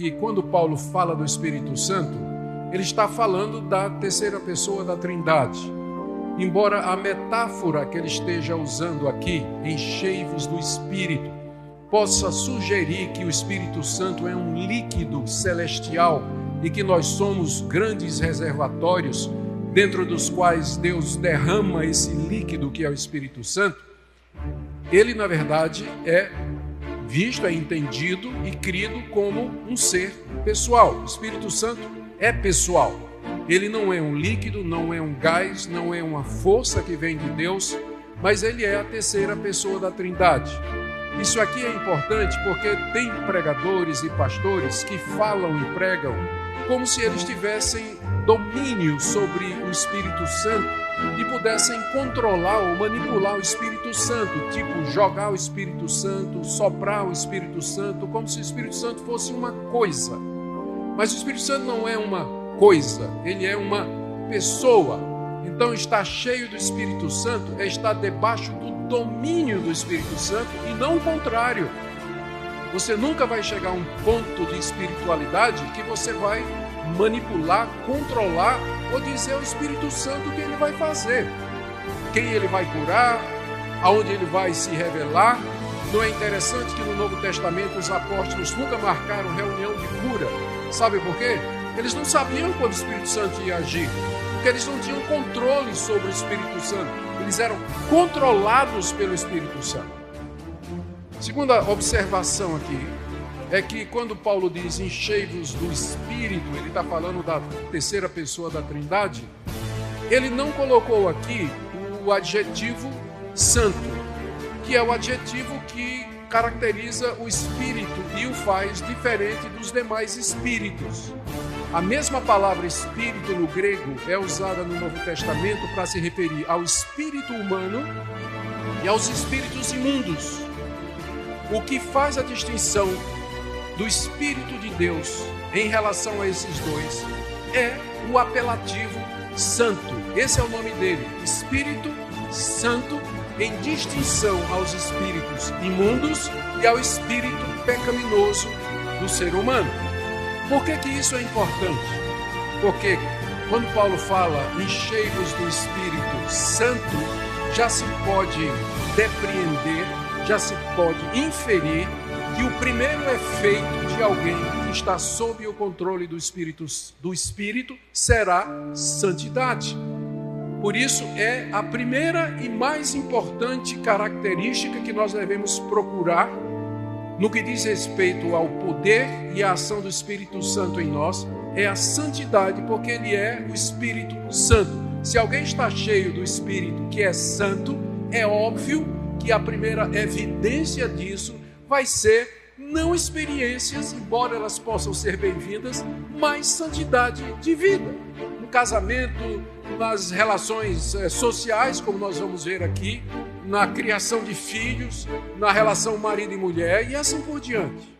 que quando Paulo fala do Espírito Santo, ele está falando da terceira pessoa da Trindade. Embora a metáfora que ele esteja usando aqui, enchei-vos do Espírito, possa sugerir que o Espírito Santo é um líquido celestial e que nós somos grandes reservatórios dentro dos quais Deus derrama esse líquido que é o Espírito Santo, ele na verdade é visto, é entendido e crido como um ser pessoal. O Espírito Santo é pessoal. Ele não é um líquido, não é um gás, não é uma força que vem de Deus, mas ele é a terceira pessoa da Trindade. Isso aqui é importante porque tem pregadores e pastores que falam e pregam como se eles tivessem domínio sobre o Espírito Santo e pudessem controlar ou manipular o Espírito Santo, tipo jogar o Espírito Santo, soprar o Espírito Santo, como se o Espírito Santo fosse uma coisa. Mas o Espírito Santo não é uma coisa, ele é uma pessoa. Então estar cheio do Espírito Santo é estar debaixo do domínio do Espírito Santo e não o contrário. Você nunca vai chegar a um ponto de espiritualidade que você vai manipular, controlar ou dizer ao Espírito Santo o que ele vai fazer, quem ele vai curar, aonde ele vai se revelar. Não é interessante que no Novo Testamento os apóstolos nunca marcaram reunião de cura? Sabe por quê? Eles não sabiam quando o Espírito Santo ia agir, porque eles não tinham controle sobre o Espírito Santo, eles eram controlados pelo Espírito Santo. Segunda observação aqui é que quando Paulo diz enchei-vos do Espírito, ele está falando da terceira pessoa da Trindade, ele não colocou aqui o adjetivo santo, que é o adjetivo que caracteriza o Espírito e o faz diferente dos demais espíritos. A mesma palavra Espírito no grego é usada no Novo Testamento para se referir ao espírito humano e aos espíritos imundos. O que faz a distinção do Espírito de Deus em relação a esses dois é o apelativo Santo. Esse é o nome dele, Espírito Santo, em distinção aos espíritos imundos e ao espírito pecaminoso do ser humano. Por que isso é importante? Porque quando Paulo fala enchei-vos do Espírito Santo, já se pode depreender, já se pode inferir que o primeiro efeito de alguém que está sob o controle do Espírito será santidade. Por isso é a primeira e mais importante característica que nós devemos procurar no que diz respeito ao poder e à ação do Espírito Santo em nós, é a santidade, porque ele é o Espírito Santo. Se alguém está cheio do Espírito que é santo, é óbvio que a primeira evidência disso vai ser não experiências, embora elas possam ser bem-vindas, mas santidade de vida. No casamento, nas relações sociais, como nós vamos ver aqui, na criação de filhos, na relação marido e mulher e assim por diante.